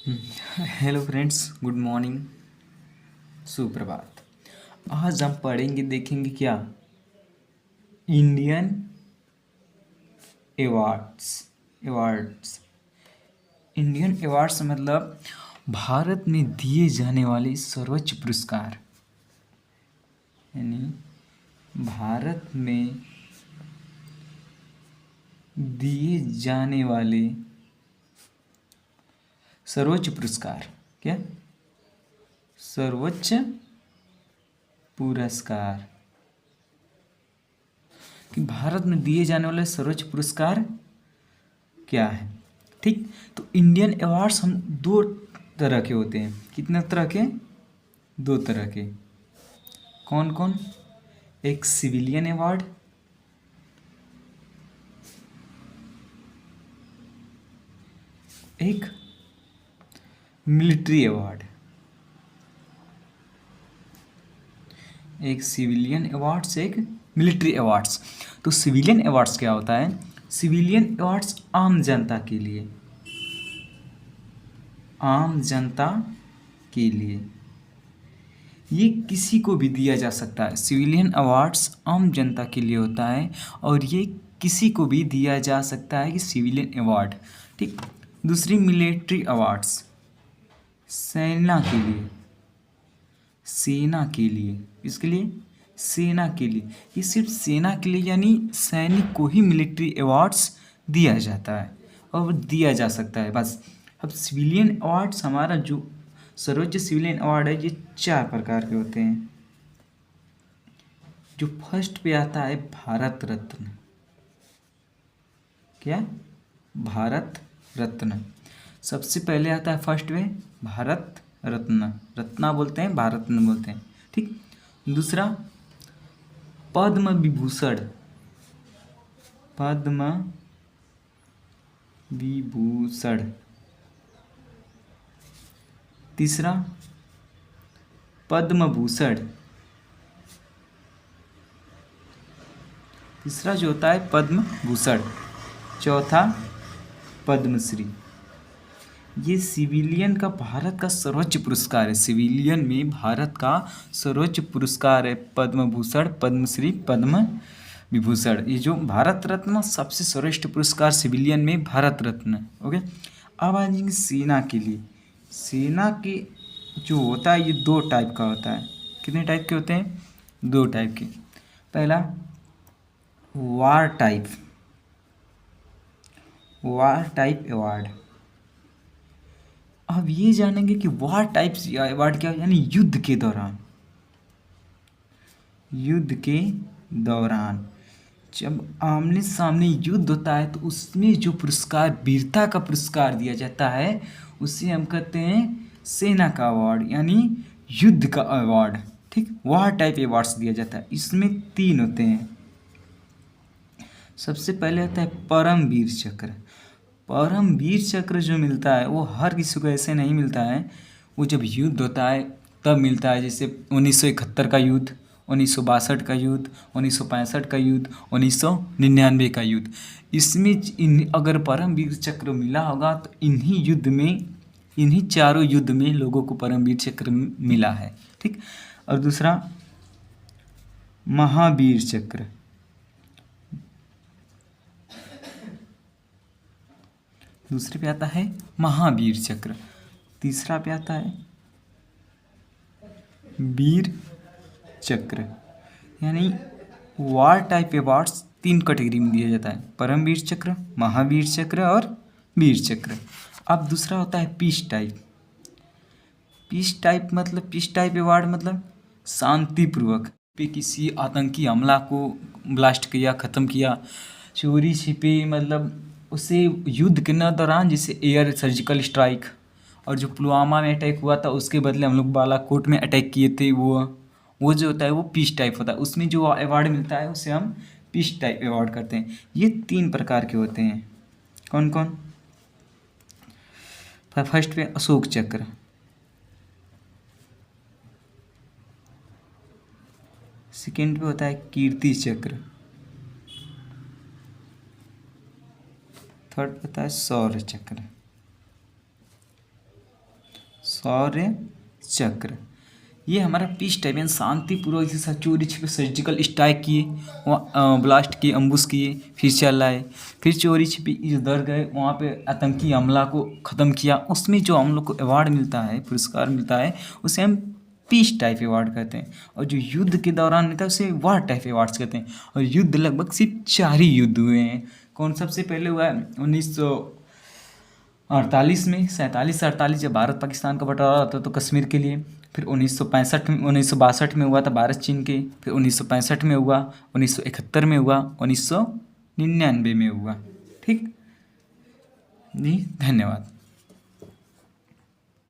Hello friends, good morning, सुप्रभात। आज हम पढ़ेंगे, देखेंगे क्या Indian awards. Awards Indian awards मतलब भारत में दिए जाने वाले सर्वोच्च पुरस्कार, यानी भारत में दिए जाने वाले सर्वोच्च पुरस्कार। क्या? सर्वोच्च पुरस्कार। कि भारत में दिए जाने वाले सर्वोच्च पुरस्कार क्या है। ठीक, तो इंडियन अवार्ड्स हम दो तरह के होते हैं। कितने तरह के? दो तरह के। कौन कौन? एक सिविलियन अवार्ड, एक मिलिट्री अवार्ड। एक सिविलियन अवार्ड्स, एक मिलिट्री अवार्ड्स। तो सिविलियन अवार्ड्स क्या होता है? सिविलियन अवार्ड्स आम जनता के लिए, आम जनता के लिए ये किसी को भी दिया जा सकता है। सिविलियन अवार्ड्स आम जनता के लिए होता है और ये किसी को भी दिया जा सकता है कि सिविलियन अवार्ड। ठीक। दूसरी मिलिट्री अवार्ड्स, सेना के लिए, सेना के लिए, इसके लिए सेना के लिए, ये सिर्फ सेना के लिए, यानी सैनिक को ही मिलिट्री अवार्ड्स दिया जाता है और दिया जा सकता है बस। अब सिविलियन अवार्ड्स, हमारा जो सर्वोच्च सिविलियन अवार्ड है, ये 4 प्रकार के होते हैं। जो फर्स्ट पे आता है भारत रत्न। क्या? भारत रत्न सबसे पहले आता है फर्स्ट में, भारत रत्न। रत्ना बोलते हैं, भारत रत्न बोलते हैं। ठीक। दूसरा पद्म विभूषण, पद्म विभूषण। तीसरा पद्म भूषण। तीसरा जो होता है पद्म भूषण। चौथा पद्मश्री। ये सिविलियन का भारत का सर्वोच्च पुरस्कार है। सिविलियन में भारत का सर्वोच्च पुरस्कार है पद्म भूषण, पद्मश्री, पद्म विभूषण। ये जो भारत रत्न सबसे श्रेष्ठ पुरस्कार सिविलियन में भारत रत्न। ओके। अब आ जाएंगे सेना के लिए। सेना के जो होता है ये 2 टाइप का होता है। कितने टाइप के होते हैं? 2 टाइप के। पहला वार टाइप, वार टाइप अवार्ड। अब ये जानेंगे कि वार टाइप अवार्ड क्या है, यानी युद्ध के दौरान, युद्ध के दौरान जब आमने सामने युद्ध होता है तो उसमें जो पुरस्कार, वीरता का पुरस्कार दिया जाता है, उसे हम कहते हैं सेना का अवार्ड, यानी युद्ध का अवार्ड। ठीक, वार टाइप अवार्ड्स दिया जाता है। इसमें 3 होते हैं। सबसे पहले आता है परम वीर चक्र। परम वीर चक्र जो मिलता है वो हर किसी को ऐसे नहीं मिलता है, वो जब युद्ध होता है तब मिलता है। जैसे 1971 का युद्ध, 1962 का युद्ध, 1965 का युद्ध, 1999 का युद्ध। इसमें अगर परम वीर चक्र मिला होगा तो इन्हीं युद्ध में, इन्हीं चारों युद्ध में लोगों को परम वीर चक्र मिला है। ठीक। और दूसरा महावीर चक्र। दूसरे पे आता है महावीर चक्र। तीसरा पे आता है वीर चक्र। यानी वार टाइप अवार्ड्स 3 कैटेगरी में दिया जाता है, परमवीर चक्र, महावीर चक्र और वीर चक्र। अब दूसरा होता है पीस टाइप। पीस टाइप मतलब, पीस टाइप अवार्ड मतलब शांतिपूर्वक पे किसी आतंकी हमला को ब्लास्ट किया, ख़त्म किया, चोरी छिपे, मतलब उसे युद्ध के दौरान, जैसे एयर सर्जिकल स्ट्राइक, और जो पुलवामा में अटैक हुआ था उसके बदले हम लोग बालाकोट में अटैक किए थे, वो जो होता है वो पीस टाइप होता है। उसमें जो अवार्ड मिलता है उसे हम पीस टाइप अवार्ड करते हैं। ये 3 प्रकार के होते हैं। कौन कौन? फर्स्ट पे अशोक चक्र, सेकेंड पे होता है कीर्ति चक्र, थर्ड पे होता है शौर्य चक्र। शौर्य चक्र। ये हमारा पीस टाइप यानी शांतिपूर्वक जैसा चोरी छिपे सर्जिकल स्ट्राइक किए, ब्लास्ट किए, अम्बुश किए, फिर चलाए, फिर चोरी छिपे इधर गए, वहाँ पे आतंकी हमला को ख़त्म किया। उसमें जो हम लोग को अवार्ड मिलता है, पुरस्कार मिलता है, उसे हम पीस टाइप अवार्ड कहते हैं। और जो युद्ध के दौरान मिलता है उसे वार टाइप अवार्ड्स कहते हैं। और युद्ध लगभग सिर्फ 4 ही युद्ध हुए हैं। कौन सबसे पहले हुआ है 1948 में, 47-48 जब भारत पाकिस्तान का बंटवारा होता तो कश्मीर के लिए। फिर 1962 में हुआ था भारत चीन के। फिर 1965 में हुआ, 1971 में हुआ, 1999 में हुआ। ठीक जी, धन्यवाद।